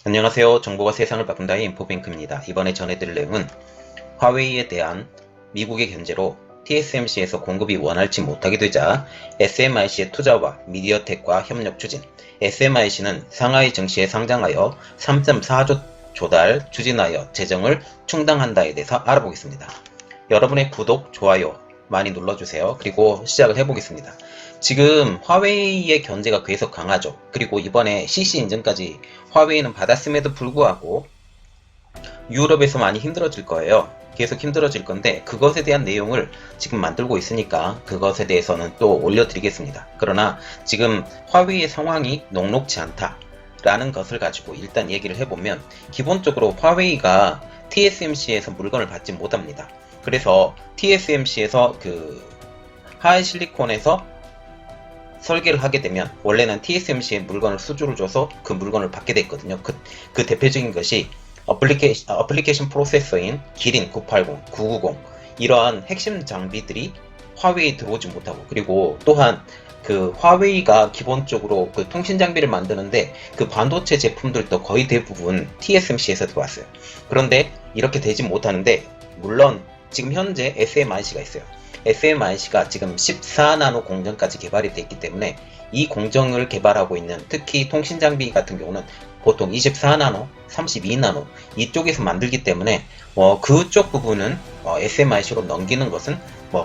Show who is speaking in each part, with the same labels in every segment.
Speaker 1: 안녕하세요. 정보가 세상을 바꾼다의 인포뱅크입니다. 이번에 전해드릴 내용은 화웨이에 대한 미국의 견제로 TSMC에서 공급이 원활치 못하게 되자 SMIC의 투자와 미디어텍과 협력 추진. SMIC는 상하이 증시에 상장하여 3.4조 조달 추진하여 재정을 충당한다에 대해서 알아보겠습니다. 여러분의 구독, 좋아요 많이 눌러주세요. 그리고 시작을 해보겠습니다. 지금 화웨이의 견제가 계속 강하죠. 그리고 이번에 CC 인증까지 화웨이는 받았음에도 불구하고 유럽에서 많이 힘들어질 거예요. 계속 힘들어질 건데 그것에 대한 내용을 지금 만들고 있으니까 그것에 대해서는 또 올려드리겠습니다. 그러나 지금 화웨이의 상황이 녹록지 않다 라는 것을 가지고 일단 얘기를 해보면, 기본적으로 화웨이가 TSMC에서 물건을 받지 못합니다. 그래서 TSMC에서 하이실리콘에서 설계를 하게 되면 원래는 TSMC에 물건을 수주를 줘서 그 물건을 받게 됐거든요. 그 대표적인 것이 어플리케이션 프로세서인 기린 980, 990 이러한 핵심 장비들이 화웨이에 들어오지 못하고, 그리고 또한 그 화웨이가 기본적으로 그 통신 장비를 만드는데 그 반도체 제품들도 거의 대부분 TSMC에서 들어왔어요. 그런데 이렇게 되지 못하는데, 물론 지금 현재 SMIC가 있어요. SMIC가 지금 14나노 공정까지 개발이 됐기 때문에 이 공정을 개발하고 있는, 특히 통신 장비 같은 경우는 보통 24나노, 32나노 이쪽에서 만들기 때문에 그쪽 부분은 SMIC로 넘기는 것은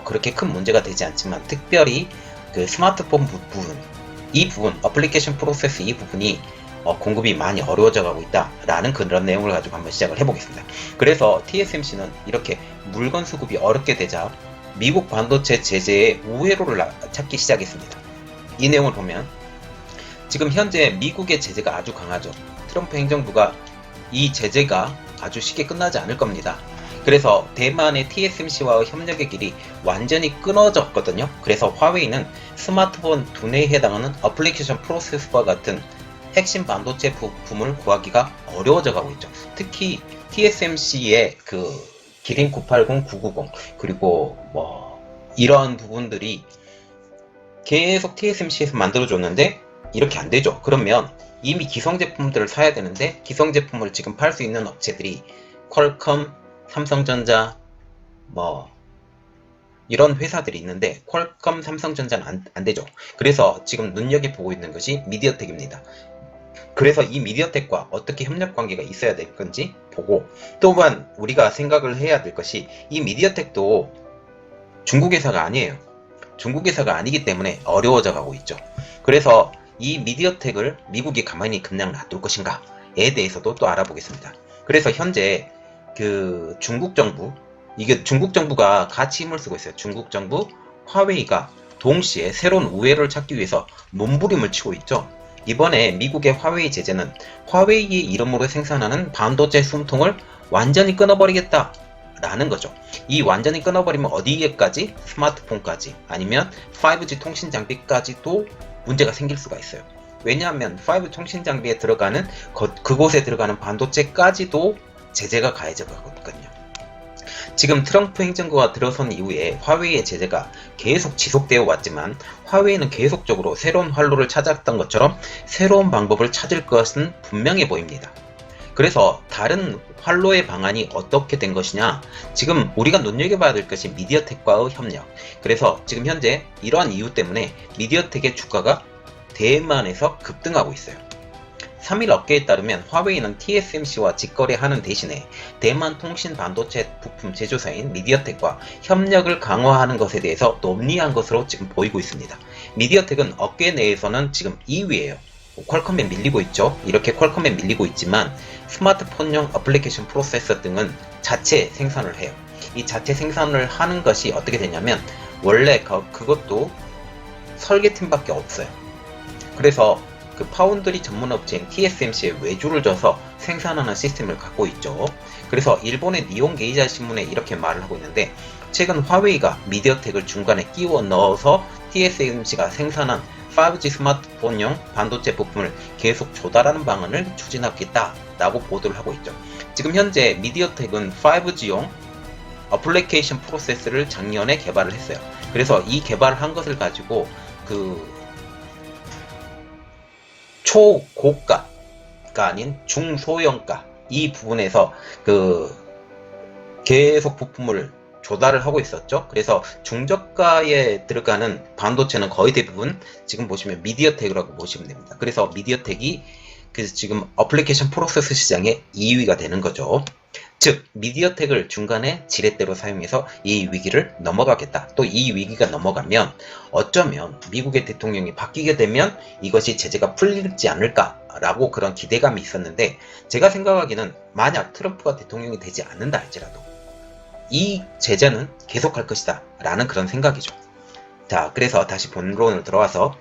Speaker 1: 그렇게 큰 문제가 되지 않지만, 특별히 그 스마트폰 부분, 이 부분, 어플리케이션 프로세스 이 부분이 공급이 많이 어려워져 가고 있다라는 그런 내용을 가지고 한번 시작을 해보겠습니다. 그래서 TSMC는 이렇게 물건 수급이 어렵게 되자 미국 반도체 제재의 우회로를 찾기 시작했습니다. 이 내용을 보면 지금 현재 미국의 제재가 아주 강하죠. 트럼프 행정부가 이 제재가 아주 쉽게 끝나지 않을 겁니다. 그래서 대만의 TSMC와의 협력의 길이 완전히 끊어졌거든요. 그래서 화웨이는 스마트폰 두뇌에 해당하는 어플리케이션 프로세서와 같은 핵심 반도체 부품을 구하기가 어려워져 가고 있죠. 특히 TSMC의 기린 980, 990 그리고 이러한 부분들이 계속 TSMC에서 만들어줬는데 이렇게 안 되죠. 그러면 이미 기성 제품들을 사야 되는데, 기성 제품을 지금 팔 수 있는 업체들이 퀄컴, 삼성전자 이런 회사들이 있는데 퀄컴, 삼성전자는 안 되죠. 그래서 지금 눈여겨보고 있는 것이 미디어텍입니다. 그래서 이 미디어텍과 어떻게 협력 관계가 있어야 될 건지 보고, 또한 우리가 생각을 해야 될 것이, 이 미디어텍도 중국 회사가 아니에요. 중국 회사가 아니기 때문에 어려워져 가고 있죠. 그래서 이 미디어텍을 미국이 가만히 그냥 놔둘 것인가에 대해서도 또 알아보겠습니다. 그래서 현재 중국 정부가 같이 힘을 쓰고 있어요. 중국 정부, 화웨이가 동시에 새로운 우회를 찾기 위해서 몸부림을 치고 있죠. 이번에 미국의 화웨이 제재는 화웨이의 이름으로 생산하는 반도체 숨통을 완전히 끊어버리겠다 라는 거죠. 이 완전히 끊어버리면 어디에까지? 스마트폰까지, 아니면 5G 통신 장비까지도 문제가 생길 수가 있어요. 왜냐하면 5G 통신 장비에 들어가는 그곳에 들어가는 반도체까지도 제재가 가해져 가거든요. 지금 트럼프 행정부가 들어선 이후에 화웨이의 제재가 계속 지속되어 왔지만, 화웨이는 계속적으로 새로운 활로를 찾았던 것처럼 새로운 방법을 찾을 것은 분명해 보입니다. 그래서 다른 활로의 방안이 어떻게 된 것이냐, 지금 우리가 눈여겨봐야 될 것이 미디어텍과의 협력. 그래서 지금 현재 이러한 이유 때문에 미디어텍의 주가가 대만에서 급등하고 있어요. 3일 업계에 따르면 화웨이는 TSMC와 직거래하는 대신에 대만 통신 반도체 부품 제조사인 미디어텍과 협력을 강화하는 것에 대해서 논의한 것으로 지금 보이고 있습니다. 미디어텍은 업계 내에서는 지금 2위예요. 퀄컴에 밀리고 있죠. 이렇게 퀄컴에 밀리고 있지만 스마트폰용 어플리케이션 프로세서 등은 자체 생산을 해요. 이 자체 생산을 하는 것이 어떻게 되냐면, 원래 그것도 설계팀밖에 없어요. 그래서 파운드리 전문 업체인 TSMC에 외주를 줘서 생산하는 시스템을 갖고 있죠. 그래서 일본의 니온 게이자 신문에 이렇게 말을 하고 있는데, 최근 화웨이가 미디어텍을 중간에 끼워 넣어서 TSMC가 생산한 5G 스마트폰용 반도체 부품을 계속 조달하는 방안을 추진하겠다라고 보도를 하고 있죠. 지금 현재 미디어텍은 5G용 어플리케이션 프로세스를 작년에 개발을 했어요. 그래서 이 개발을 한 것을 가지고 초고가 저가가 아닌 중소형가 이 부분에서 계속 부품을 조달을 하고 있었죠. 그래서 중저가에 들어가는 반도체는 거의 대부분 지금 보시면 미디어텍이라고 보시면 됩니다. 그래서 미디어텍이 지금 어플리케이션 프로세서 시장의 2위가 되는 거죠. 즉 미디어텍을 중간에 지렛대로 사용해서 이 위기를 넘어가겠다. 또 이 위기가 넘어가면 어쩌면 미국의 대통령이 바뀌게 되면 이것이 제재가 풀리지 않을까라고 그런 기대감이 있었는데, 제가 생각하기는 만약 트럼프가 대통령이 되지 않는다 할지라도 이 제재는 계속할 것이다 라는 그런 생각이죠. 자, 그래서 다시 본론으로 들어와서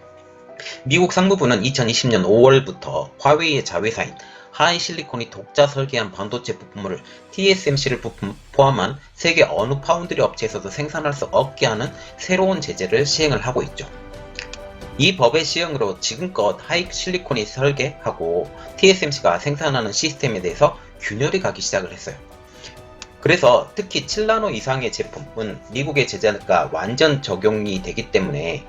Speaker 1: 미국 상무부는 2020년 5월부터 화웨이의 자회사인 하이실리콘이 독자 설계한 반도체 부품을 TSMC를 포함한 세계 어느 파운드리 업체에서도 생산할 수 없게 하는 새로운 제재를 시행을 하고 있죠. 이 법의 시행으로 지금껏 하이실리콘이 설계하고 TSMC가 생산하는 시스템에 대해서 균열이 가기 시작을 했어요. 그래서 특히 7나노 이상의 제품은 미국의 제재가 완전 적용이 되기 때문에,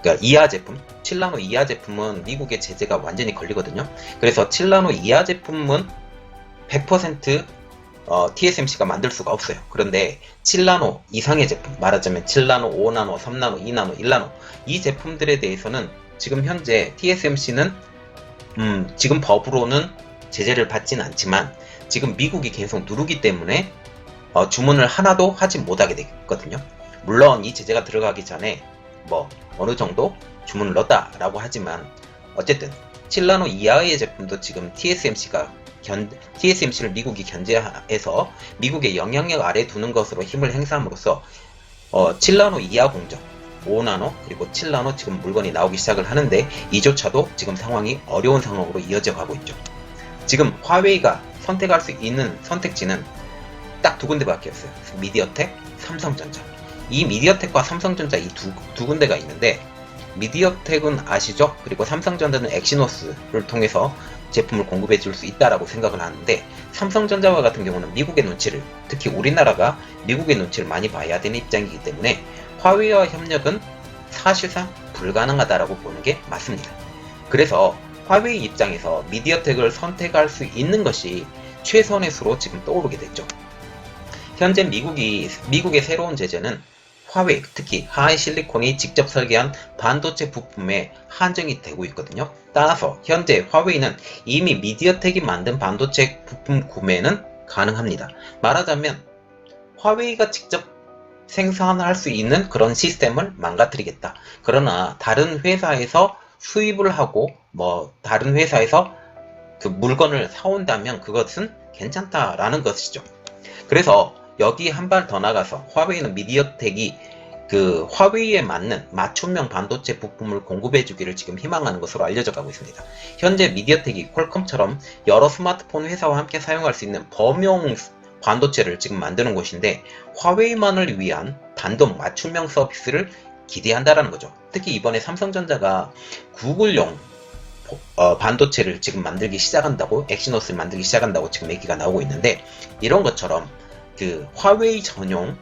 Speaker 1: 그러니까 이하 제품, 7나노 이하 제품은 미국의 제재가 완전히 걸리거든요. 그래서 7나노 이하 제품은 100% TSMC가 만들 수가 없어요. 그런데 7나노 이상의 제품, 말하자면 7나노, 5나노, 3나노, 2나노, 1나노 이 제품들에 대해서는 지금 현재 TSMC는 지금 법으로는 제재를 받지는 않지만 지금 미국이 계속 누르기 때문에 주문을 하나도 하지 못하게 됐거든요. 물론 이 제재가 들어가기 전에 어느 정도 주문을 넣었다라고 하지만 어쨌든 7나노 이하의 제품도 지금 TSMC를 미국이 견제해서 미국의 영향력 아래 두는 것으로 힘을 행사함으로써 7나노 이하 공정, 5나노 그리고 7나노 지금 물건이 나오기 시작을 하는데 이조차도 지금 상황이 어려운 상황으로 이어져 가고 있죠. 지금 화웨이가 선택할 수 있는 선택지는 딱 두 군데밖에 없어요. 미디어텍, 삼성전자. 이 미디어텍과 삼성전자 이 두 군데가 있는데, 미디어텍은 아시죠? 그리고 삼성전자는 엑시노스를 통해서 제품을 공급해 줄 수 있다라고 생각을 하는데, 삼성전자와 같은 경우는 미국의 눈치를, 특히 우리나라가 미국의 눈치를 많이 봐야 되는 입장이기 때문에 화웨이와 협력은 사실상 불가능하다라고 보는 게 맞습니다. 그래서 화웨이 입장에서 미디어텍을 선택할 수 있는 것이 최선의 수로 지금 떠오르게 됐죠. 현재 미국의 새로운 제재는 화웨이, 특히 하이실리콘이 직접 설계한 반도체 부품에 한정이 되고 있거든요. 따라서 현재 화웨이는 이미 미디어텍이 만든 반도체 부품 구매는 가능합니다. 말하자면 화웨이가 직접 생산할 수 있는 그런 시스템을 망가뜨리겠다. 그러나 다른 회사에서 수입을 하고 다른 회사에서 그 물건을 사온다면 그것은 괜찮다라는 것이죠. 그래서 여기 한 발 더 나가서 화웨이는 미디어텍이 화웨이에 맞는 맞춤형 반도체 부품을 공급해 주기를 지금 희망하는 것으로 알려져 가고 있습니다. 현재 미디어텍이 퀄컴처럼 여러 스마트폰 회사와 함께 사용할 수 있는 범용 반도체를 지금 만드는 곳인데, 화웨이만을 위한 단독 맞춤형 서비스를 기대한다라는 거죠. 특히 이번에 삼성전자가 구글용 반도체를 지금 만들기 시작한다고, 엑시노스를 만들기 시작한다고 지금 얘기가 나오고 있는데, 이런 것처럼 화웨이 전용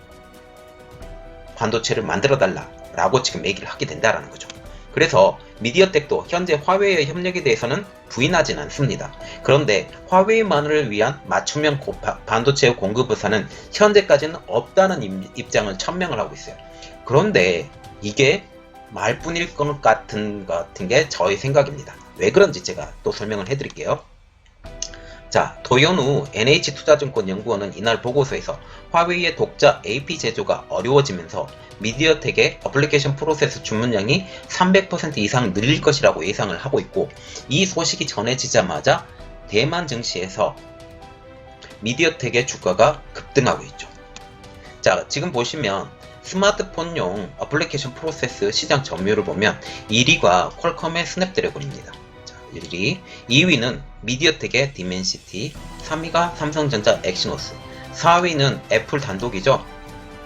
Speaker 1: 반도체를 만들어 달라라고 지금 얘기를 하게 된다라는 거죠. 그래서 미디어텍도 현재 화웨이의 협력에 대해서는 부인하진 않습니다. 그런데 화웨이만을 위한 맞춤형 반도체 공급 의사는 현재까지는 없다는 입장을 천명을 하고 있어요. 그런데 이게 말뿐일 것 같은 게 저의 생각입니다. 왜 그런지 제가 또 설명을 해드릴게요. 자, 도현우 NH투자증권 연구원은 이날 보고서에서 화웨이의 독자 AP 제조가 어려워지면서 미디어텍의 어플리케이션 프로세서 주문량이 300% 이상 늘릴 것이라고 예상을 하고 있고, 이 소식이 전해지자마자 대만 증시에서 미디어텍의 주가가 급등하고 있죠. 자, 지금 보시면 스마트폰용 어플리케이션 프로세스 시장 점유율을 보면 1위가 퀄컴의 스냅드래곤입니다. 1위, 2위는 미디어텍의 디멘시티, 3위가 삼성전자 엑시노스, 4위는 애플 단독이죠.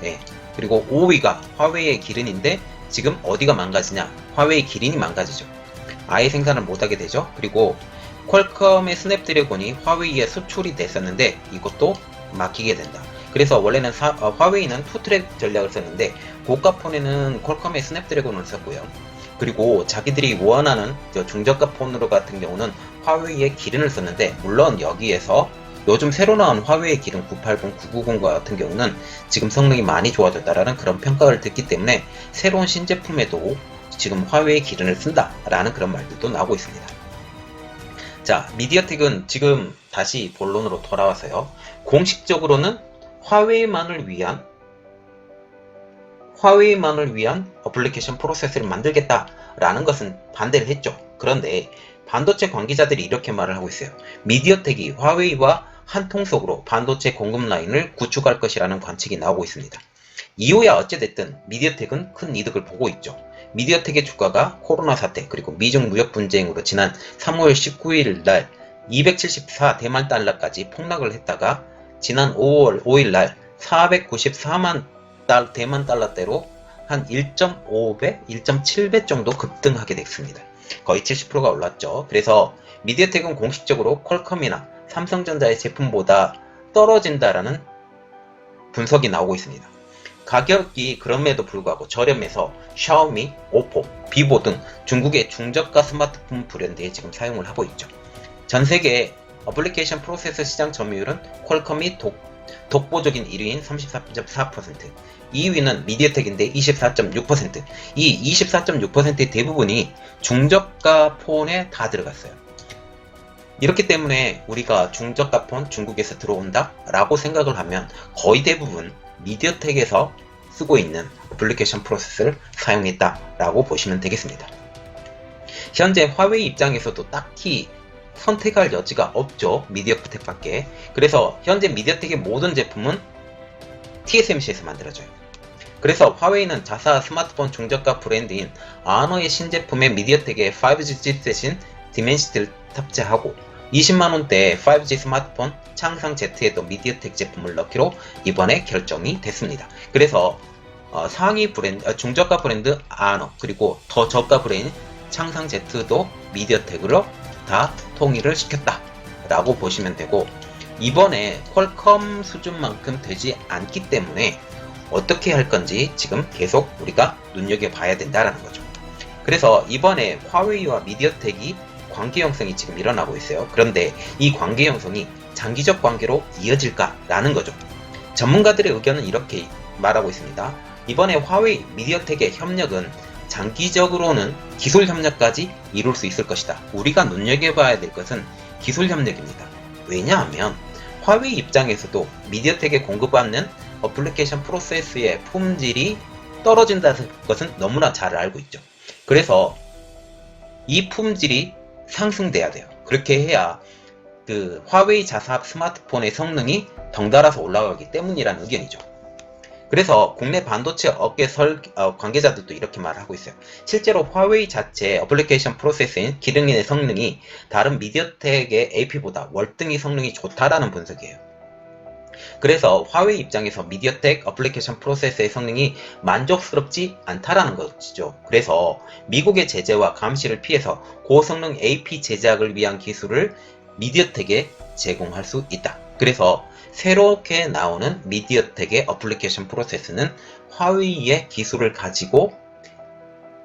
Speaker 1: 네. 그리고 5위가 화웨이의 기린인데 지금 어디가 망가지냐? 화웨이 기린이 망가지죠. 아예 생산을 못하게 되죠. 그리고 퀄컴의 스냅드래곤이 화웨이에 수출이 됐었는데 이것도 막히게 된다. 그래서 원래는 화웨이는 투트랙 전략을 썼는데 고가 폰에는 퀄컴의 스냅드래곤을 썼고요. 그리고 자기들이 원하는 중저가 폰으로 같은 경우는 화웨이의 기른을 썼는데, 물론 여기에서 요즘 새로 나온 화웨이 기른 980, 990 같은 경우는 지금 성능이 많이 좋아졌다라는 그런 평가를 듣기 때문에 새로운 신제품에도 지금 화웨이 기른을 쓴다라는 그런 말들도 나오고 있습니다. 자, 미디어텍은 지금 다시 본론으로 돌아와서요. 공식적으로는 화웨이만을 위한 어플리케이션 프로세스를 만들겠다라는 것은 반대를 했죠. 그런데 반도체 관계자들이 이렇게 말을 하고 있어요. 미디어텍이 화웨이와 한 통속으로 반도체 공급 라인을 구축할 것이라는 관측이 나오고 있습니다. 이후야 어찌됐든 미디어텍은 큰 이득을 보고 있죠. 미디어텍의 주가가 코로나 사태 그리고 미중 무역 분쟁으로 지난 3월 19일 날 274 대만 달러까지 폭락을 했다가 지난 5월 5일 날 494만 대만 달러대로 한 1.5배, 1.7배 정도 급등하게 됐습니다. 거의 70%가 올랐죠. 그래서 미디어텍은 공식적으로 퀄컴이나 삼성전자의 제품보다 떨어진다라는 분석이 나오고 있습니다. 가격이 그럼에도 불구하고 저렴해서 샤오미, 오포, 비보 등 중국의 중저가 스마트폰 브랜드에 지금 사용을 하고 있죠. 전세계 어플리케이션 프로세서 시장 점유율은 퀄컴이 독보적인 1위인 34.4%, 2위는 미디어텍인데 24.6%, 이 24.6%의 대부분이 중저가 폰에 다 들어갔어요. 이렇기 때문에 우리가 중저가 폰 중국에서 들어온다 라고 생각을 하면 거의 대부분 미디어텍에서 쓰고 있는 어플리케이션 프로세스를 사용했다 라고 보시면 되겠습니다. 현재 화웨이 입장에서도 딱히 선택할 여지가 없죠. 미디어텍 밖에. 그래서 현재 미디어텍의 모든 제품은 TSMC에서 만들어져요. 그래서 화웨이는 자사 스마트폰 중저가 브랜드인 아너의 신제품에 미디어텍의 5G 칩셋인 디멘시티를 탑재하고 20만원대 5G 스마트폰 창상 Z에도 미디어텍 제품을 넣기로 이번에 결정이 됐습니다. 그래서 상위 브랜드, 중저가 브랜드 아너 그리고 더 저가 브랜드 창상 Z도 미디어텍으로 다 통일을 시켰다 라고 보시면 되고, 이번에 퀄컴 수준만큼 되지 않기 때문에 어떻게 할 건지 지금 계속 우리가 눈여겨봐야 된다라는 거죠. 그래서 이번에 화웨이와 미디어텍이 관계 형성이 지금 일어나고 있어요. 그런데 이 관계 형성이 장기적 관계로 이어질까라는 거죠. 전문가들의 의견은 이렇게 말하고 있습니다. 이번에 화웨이, 미디어텍의 협력은 장기적으로는 기술 협력까지 이룰 수 있을 것이다. 우리가 눈여겨봐야 될 것은 기술 협력입니다. 왜냐하면 화웨이 입장에서도 미디어텍에 공급받는 어플리케이션 프로세스의 품질이 떨어진다는 것은 너무나 잘 알고 있죠. 그래서 이 품질이 상승돼야 돼요. 그렇게 해야 그 화웨이 자사 스마트폰의 성능이 덩달아서 올라가기 때문이라는 의견이죠. 그래서 국내 반도체 업계 관계자들도 이렇게 말하고 있어요. 실제로 화웨이 자체 어플리케이션 프로세서인 기능의 성능이 다른 미디어텍의 AP보다 월등히 성능이 좋다라는 분석이에요. 그래서 화웨이 입장에서 미디어텍 어플리케이션 프로세서의 성능이 만족스럽지 않다라는 것이죠. 그래서 미국의 제재와 감시를 피해서 고성능 AP 제작을 위한 기술을 미디어텍에 제공할 수 있다. 그래서 새롭게 나오는 미디어텍의 어플리케이션 프로세스는 화웨이의 기술을 가지고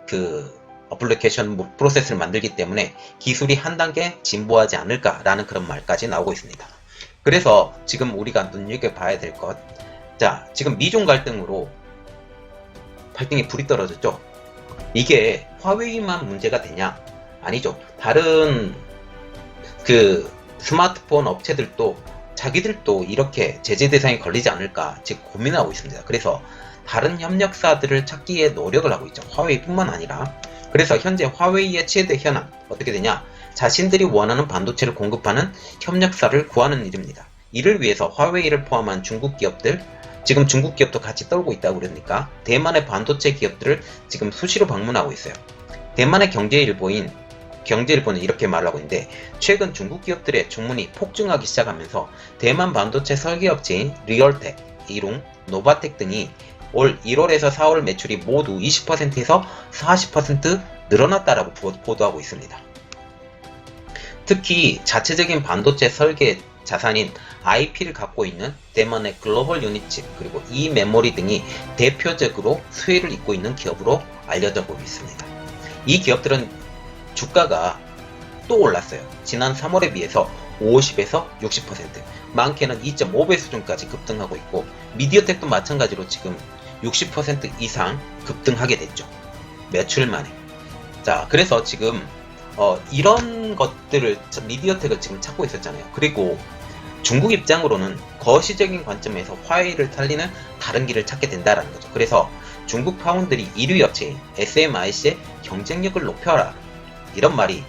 Speaker 1: 그 어플리케이션 프로세스를 만들기 때문에 기술이 한 단계 진보하지 않을까라는 그런 말까지 나오고 있습니다. 그래서 지금 우리가 눈여겨봐야 될 것, 자, 지금 미중 갈등으로 발등에 불이 떨어졌죠. 이게 화웨이만 문제가 되냐? 아니죠. 다른 그 스마트폰 업체들도 자기들도 이렇게 제재 대상에 걸리지 않을까 지금 고민하고 있습니다. 그래서 다른 협력사들을 찾기에 노력을 하고 있죠. 화웨이뿐만 아니라. 그래서 현재 화웨이의 최대 현안 어떻게 되냐? 자신들이 원하는 반도체를 공급하는 협력사를 구하는 일입니다. 이를 위해서 화웨이를 포함한 중국 기업들, 지금 중국 기업도 같이 떨고 있다고 그러니까 대만의 반도체 기업들을 지금 수시로 방문하고 있어요. 대만의 경제일보는 이렇게 말하고 있는데, 최근 중국 기업들의 주문이 폭증하기 시작하면서 대만 반도체 설계업체인 리얼텍, 이룽, 노바텍 등이 올 1월에서 4월 매출이 모두 20%에서 40% 늘어났다라고 보도하고 있습니다. 특히 자체적인 반도체 설계 자산인 IP를 갖고 있는 대만의 글로벌 유닛칩 그리고 이메모리 등이 대표적으로 수혜를 잇고 있는 기업으로 알려져 보고 있습니다. 이 기업들은 주가가 또 올랐어요. 지난 3월에 비해서 50에서 60%, 많게는 2.5배 수준까지 급등하고 있고, 미디어텍도 마찬가지로 지금 60% 이상 급등하게 됐죠. 매출 만에. 자, 그래서 지금 이런 것들을 미디어텍을 지금 찾고 있었잖아요. 그리고 중국 입장으로는 거시적인 관점에서 화웨이를 살리는 다른 길을 찾게 된다는 거죠. 그래서 중국 파운드리 1위 업체인 SMIC의 경쟁력을 높여라, 이런 말이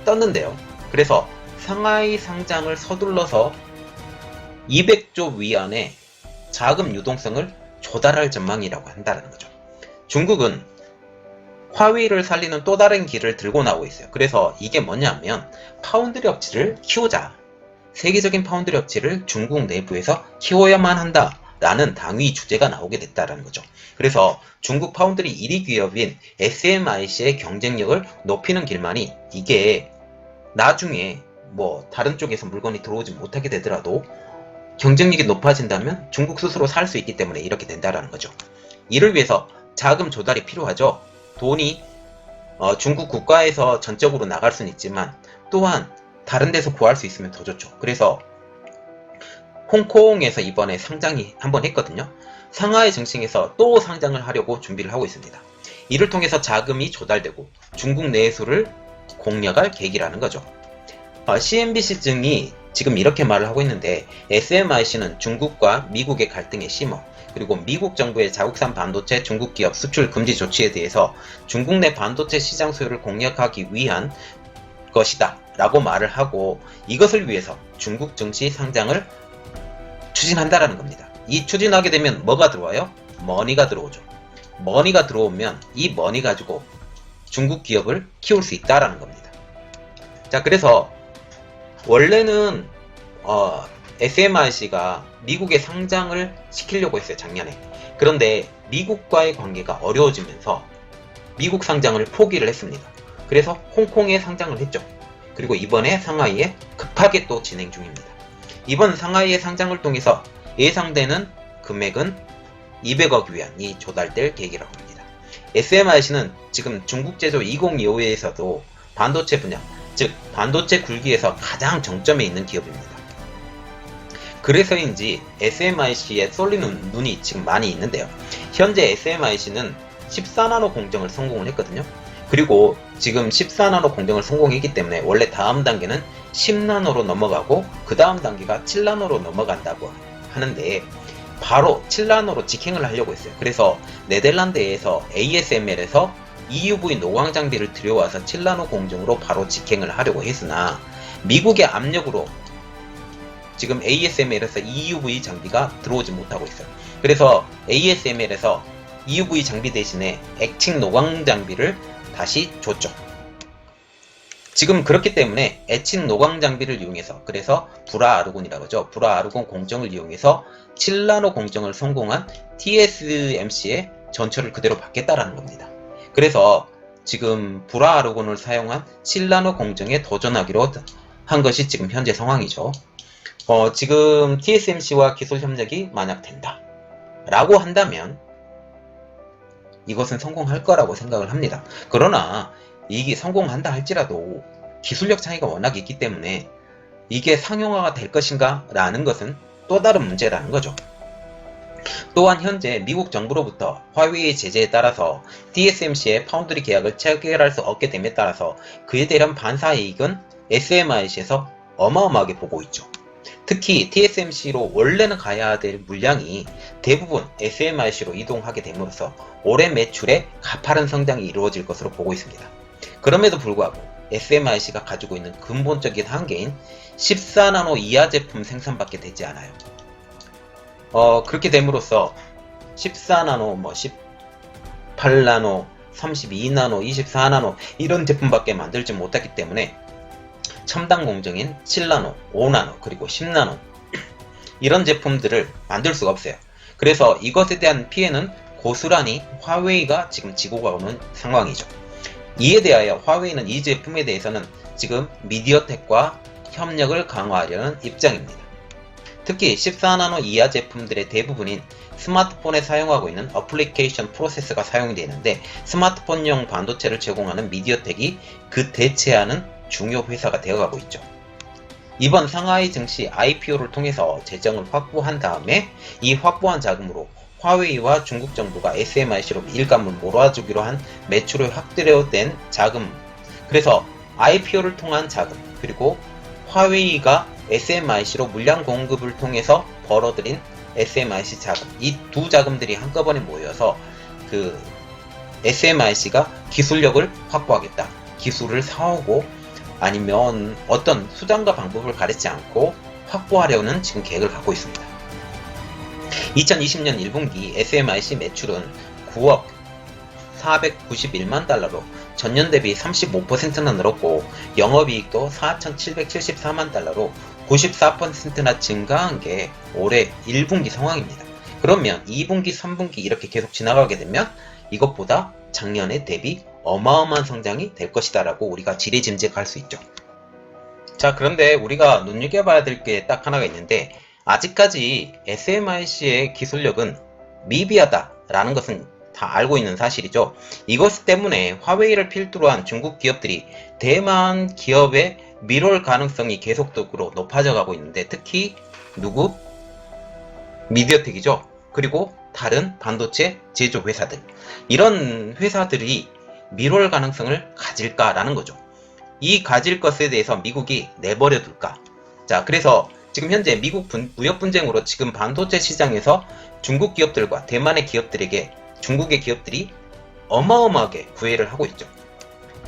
Speaker 1: 떴는데요. 그래서 상하이 상장을 서둘러서 200조 위안의 자금 유동성을 조달할 전망이라고 한다는 거죠. 중국은 화웨이를 살리는 또 다른 길을 들고 나오고 있어요. 그래서 이게 뭐냐면 파운드리 업체를 키우자. 세계적인 파운드리 업체를 중국 내부에서 키워야만 한다 라는 당위 주제가 나오게 됐다는 거죠. 그래서 중국 파운드리 1위 기업인 SMIC의 경쟁력을 높이는 길만이, 이게 나중에 뭐 다른 쪽에서 물건이 들어오지 못하게 되더라도 경쟁력이 높아진다면 중국 스스로 살 수 있기 때문에 이렇게 된다는 거죠. 이를 위해서 자금 조달이 필요하죠. 돈이 중국 국가에서 전적으로 나갈 수는 있지만 또한 다른 데서 구할 수 있으면 더 좋죠. 그래서 홍콩에서 이번에 상장이 한번 했거든요. 상하이 증시에서 또 상장을 하려고 준비를 하고 있습니다. 이를 통해서 자금이 조달되고 중국 내수를 공략할 계기라는 거죠. CNBC 증이 지금 이렇게 말을 하고 있는데, SMIC는 중국과 미국의 갈등의 심화, 그리고 미국 정부의 자국산 반도체 중국 기업 수출 금지 조치에 대해서 중국 내 반도체 시장 수요를 공략하기 위한 것이다 라고 말을 하고, 이것을 위해서 중국 증시 상장을 추진한다라는 겁니다. 이 추진하게 되면 뭐가 들어와요? 머니가 들어오죠. 머니가 들어오면 이 머니 가지고 중국 기업을 키울 수 있다라는 겁니다. 자, 그래서 원래는 SMIC가 미국에 상장을 시키려고 했어요, 작년에. 그런데 미국과의 관계가 어려워지면서 미국 상장을 포기를 했습니다. 그래서 홍콩에 상장을 했죠. 그리고 이번에 상하이에 급하게 또 진행 중입니다. 이번 상하이의 상장을 통해서 예상되는 금액은 200억 위안이 조달될 계획이라고 합니다. SMIC는 지금 중국 제조 2025에서도 반도체 분야, 즉 반도체 굴기에서 가장 정점에 있는 기업입니다. 그래서인지 SMIC에 쏠리는 눈이 지금 많이 있는데요. 현재 SMIC는 14나노 공정을 성공을 했거든요. 그리고 지금 14나노 공정을 성공했기 때문에 원래 다음 단계는 10나노로 넘어가고 그 다음 단계가 7나노로 넘어간다고 하는데, 바로 7나노로 직행을 하려고 했어요. 그래서 네덜란드에서 ASML에서 EUV 노광 장비를 들여와서 7나노 공정으로 바로 직행을 하려고 했으나 미국의 압력으로 지금 ASML에서 EUV 장비가 들어오지 못하고 있어요. 그래서 ASML에서 EUV 장비 대신에 액칭 노광 장비를 다시 줬죠. 지금 그렇기 때문에 액칭 노광 장비를 이용해서, 그래서 불화 아르곤이라고 하죠. 불화 아르곤 공정을 이용해서 7나노 공정을 성공한 TSMC의 전철을 그대로 받겠다라는 겁니다. 그래서 지금 불화 아르곤을 사용한 7나노 공정에 도전하기로 한 것이 지금 현재 상황이죠. 지금 TSMC와 기술 협력이 만약 된다 라고 한다면 이것은 성공할 거라고 생각을 합니다. 그러나 이게 성공한다 할지라도 기술력 차이가 워낙 있기 때문에 이게 상용화가 될 것인가 라는 것은 또 다른 문제라는 거죠. 또한 현재 미국 정부로부터 화웨이 제재에 따라서 TSMC의 파운드리 계약을 체결할 수 없게 됨에 따라서 그에 대한 반사이익은 SMIC에서 어마어마하게 보고 있죠. 특히 TSMC로 원래는 가야 될 물량이 대부분 SMIC로 이동하게 됨으로써 올해 매출에 가파른 성장이 이루어질 것으로 보고 있습니다. 그럼에도 불구하고 SMIC가 가지고 있는 근본적인 한계인 14나노 이하 제품 생산밖에 되지 않아요. 그렇게 됨으로써 14나노, 18나노, 32나노, 24나노 이런 제품밖에 만들지 못했기 때문에 첨단 공정인 7나노, 5나노, 그리고 10나노 이런 제품들을 만들 수가 없어요. 그래서 이것에 대한 피해는 고스란히 화웨이가 지금 지고 가오는 상황이죠. 이에 대하여 화웨이는 이 제품에 대해서는 지금 미디어텍과 협력을 강화하려는 입장입니다. 특히 14나노 이하 제품들의 대부분인 스마트폰에 사용하고 있는 어플리케이션 프로세서가 사용되는데 스마트폰용 반도체를 제공하는 미디어텍이 그 대체하는 중요 회사가 되어가고 있죠. 이번 상하이 증시 IPO를 통해서 재정을 확보한 다음에 이 확보한 자금으로 화웨이와 중국 정부가 SMIC로 일감을 몰아주기로 한 매출을 확대된 자금, 그래서 IPO를 통한 자금, 그리고 화웨이가 SMIC로 물량 공급을 통해서 벌어들인 SMIC 자금, 이 두 자금들이 한꺼번에 모여서 그 SMIC가 기술력을 확보하겠다, 기술을 사오고 아니면 어떤 수단과 방법을 가리지 않고 확보하려는 지금 계획을 갖고 있습니다. 2020년 1분기 SMIC 매출은 9억 491만 달러로 전년 대비 35%나 늘었고 영업이익도 4,774만 달러로 94%나 증가한 게 올해 1분기 상황입니다. 그러면 2분기, 3분기 이렇게 계속 지나가게 되면 이것보다 작년에 대비 어마어마한 성장이 될 것이다 라고 우리가 지레짐작할 수 있죠. 자, 그런데 우리가 눈여겨봐야 될 게 딱 하나가 있는데 아직까지 SMIC의 기술력은 미비하다 라는 것은 다 알고 있는 사실이죠. 이것 때문에 화웨이를 필두로 한 중국 기업들이 대만 기업의 밀월 가능성이 계속적으로 높아져 가고 있는데 특히 누구? 미디어텍이죠. 그리고 다른 반도체 제조 회사들, 이런 회사들이 밀월 가능성을 가질까라는 거죠. 이 가질 것에 대해서 미국이 내버려 둘까? 자, 그래서 지금 현재 미국 무역 분쟁으로 지금 반도체 시장에서 중국 기업들과 대만의 기업들에게 중국의 기업들이 어마어마하게 구애를 하고 있죠.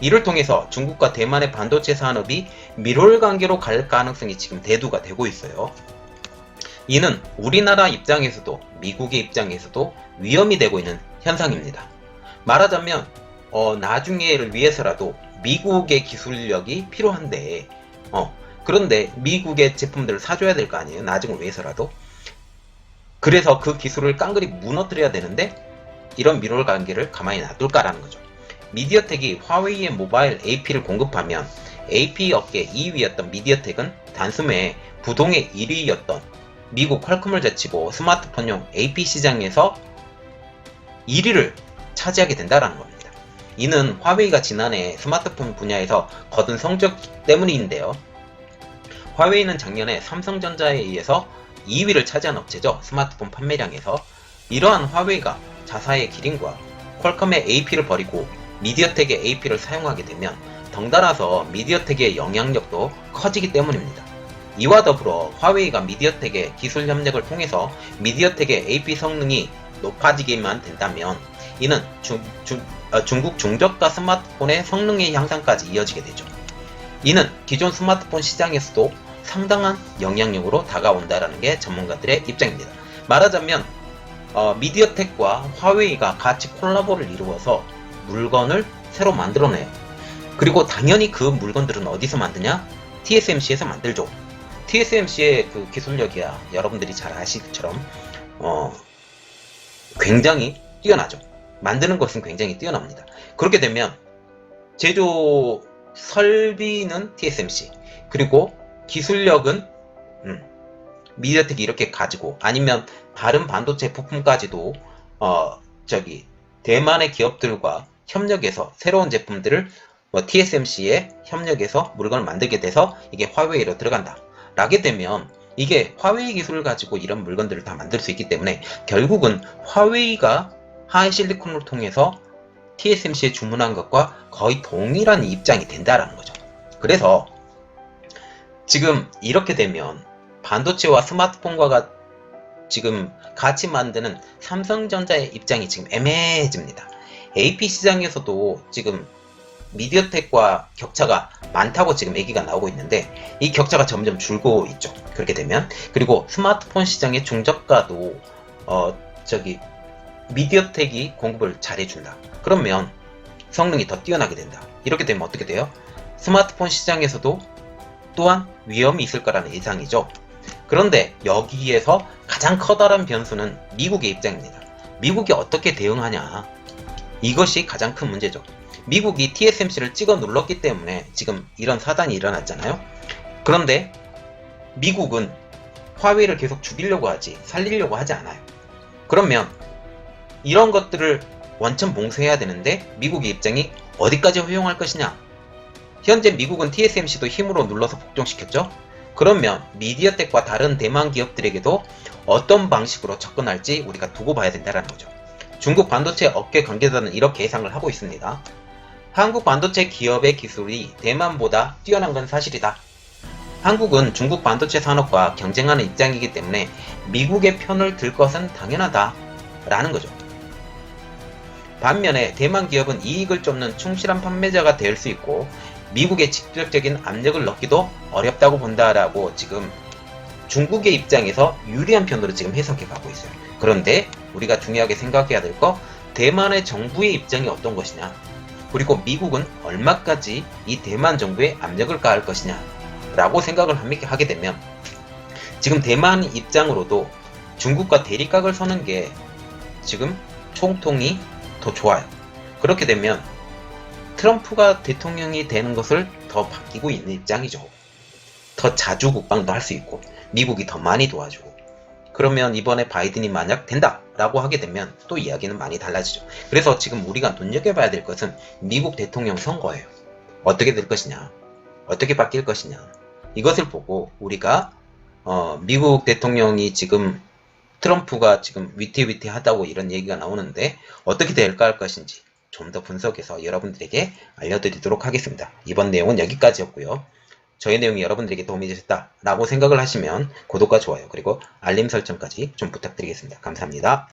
Speaker 1: 이를 통해서 중국과 대만의 반도체 산업이 밀월 관계로 갈 가능성이 지금 대두가 되고 있어요. 이는 우리나라 입장에서도 미국의 입장에서도 위험이 되고 있는 현상입니다. 말하자면 나중에를 위해서라도 미국의 기술력이 필요한데 그런데 미국의 제품들을 사줘야 될 거 아니에요. 나중을 위해서라도. 그래서 그 기술을 깡그리 무너뜨려야 되는데 이런 밀월 관계를 가만히 놔둘까라는 거죠. 미디어텍이 화웨이의 모바일 AP를 공급하면 AP 업계 2위였던 미디어텍은 단숨에 부동의 1위였던 미국 퀄컴을 제치고 스마트폰용 AP 시장에서 1위를 차지하게 된다는 겁니다. 이는 화웨이가 지난해 스마트폰 분야에서 거둔 성적 때문인데요. 화웨이는 작년에 삼성전자에 의해서 2위를 차지한 업체죠. 스마트폰 판매량에서. 이러한 화웨이가 자사의 기린과 퀄컴의 AP를 버리고 미디어텍의 AP를 사용하게 되면 덩달아서 미디어텍의 영향력도 커지기 때문입니다. 이와 더불어 화웨이가 미디어텍의 기술 협력을 통해서 미디어텍의 AP 성능이 높아지기만 된다면 이는 중국 중저가 스마트폰의 성능의 향상까지 이어지게 되죠. 이는 기존 스마트폰 시장에서도 상당한 영향력으로 다가온다는 게 전문가들의 입장입니다. 말하자면 미디어텍과 화웨이가 같이 콜라보를 이루어서 물건을 새로 만들어내요. 그리고 당연히 그 물건들은 어디서 만드냐? TSMC에서 만들죠. TSMC의 그 기술력이야 여러분들이 잘 아시기처럼 굉장히 뛰어나죠. 만드는 것은 굉장히 뛰어납니다. 그렇게 되면 제조 설비는 TSMC, 그리고 기술력은 미디어텍이 이렇게 가지고 아니면 다른 반도체 부품까지도 대만의 기업들과 협력해서 새로운 제품들을 TSMC에 협력해서 물건을 만들게 돼서 이게 화웨이로 들어간다 라게 되면 이게 화웨이 기술을 가지고 이런 물건들을 다 만들 수 있기 때문에 결국은 화웨이가 하이실리콘을 통해서 TSMC에 주문한 것과 거의 동일한 입장이 된다라는 거죠. 그래서 지금 이렇게 되면 반도체와 스마트폰과 지금 같이 만드는 삼성전자의 입장이 지금 애매해집니다. AP 시장에서도 지금 미디어텍과 격차가 많다고 지금 얘기가 나오고 있는데 이 격차가 점점 줄고 있죠. 그렇게 되면 그리고 스마트폰 시장의 중저가도 미디어텍이 공급을 잘해준다. 그러면 성능이 더 뛰어나게 된다. 이렇게 되면 어떻게 돼요? 스마트폰 시장에서도 또한 위험이 있을 거라는 예상이죠. 그런데 여기에서 가장 커다란 변수는 미국의 입장입니다. 미국이 어떻게 대응하냐, 이것이 가장 큰 문제죠. 미국이 TSMC를 찍어 눌렀기 때문에 지금 이런 사단이 일어났잖아요. 그런데 미국은 화웨이를 계속 죽이려고 하지 살리려고 하지 않아요. 그러면 이런 것들을 원천 봉쇄해야 되는데 미국의 입장이 어디까지 허용할 것이냐? 현재 미국은 TSMC도 힘으로 눌러서 복종시켰죠? 그러면 미디어텍과 다른 대만 기업들에게도 어떤 방식으로 접근할지 우리가 두고 봐야 된다는 거죠. 중국 반도체 업계 관계자는 이렇게 예상을 하고 있습니다. 한국 반도체 기업의 기술이 대만보다 뛰어난 건 사실이다. 한국은 중국 반도체 산업과 경쟁하는 입장이기 때문에 미국의 편을 들 것은 당연하다 라는 거죠. 반면에 대만 기업은 이익을 쫓는 충실한 판매자가 될 수 있고 미국의 직접적인 압력을 넣기도 어렵다고 본다라고 지금 중국의 입장에서 유리한 편으로 지금 해석해 가고 있어요. 그런데 우리가 중요하게 생각해야 될 거, 대만의 정부의 입장이 어떤 것이냐, 그리고 미국은 얼마까지 이 대만 정부에 압력을 가할 것이냐 라고 생각을 하게 되면 지금 대만 입장으로도 중국과 대립각을 서는 게 지금 총통이 더 좋아요. 그렇게 되면 트럼프가 대통령이 되는 것을 더 바뀌고 있는 입장이죠. 더 자주 국방도 할 수 있고 미국이 더 많이 도와주고, 그러면 이번에 바이든이 만약 된다 라고 하게 되면 또 이야기는 많이 달라지죠. 그래서 지금 우리가 눈여겨봐야 될 것은 미국 대통령 선거예요. 어떻게 될 것이냐, 어떻게 바뀔 것이냐, 이것을 보고 우리가 미국 대통령이 지금 트럼프가 지금 위태위태하다고 이런 얘기가 나오는데 어떻게 될까 할 것인지 좀 더 분석해서 여러분들에게 알려드리도록 하겠습니다. 이번 내용은 여기까지였고요. 저의 내용이 여러분들에게 도움이 되셨다라고 생각을 하시면 구독과 좋아요 그리고 알림 설정까지 좀 부탁드리겠습니다. 감사합니다.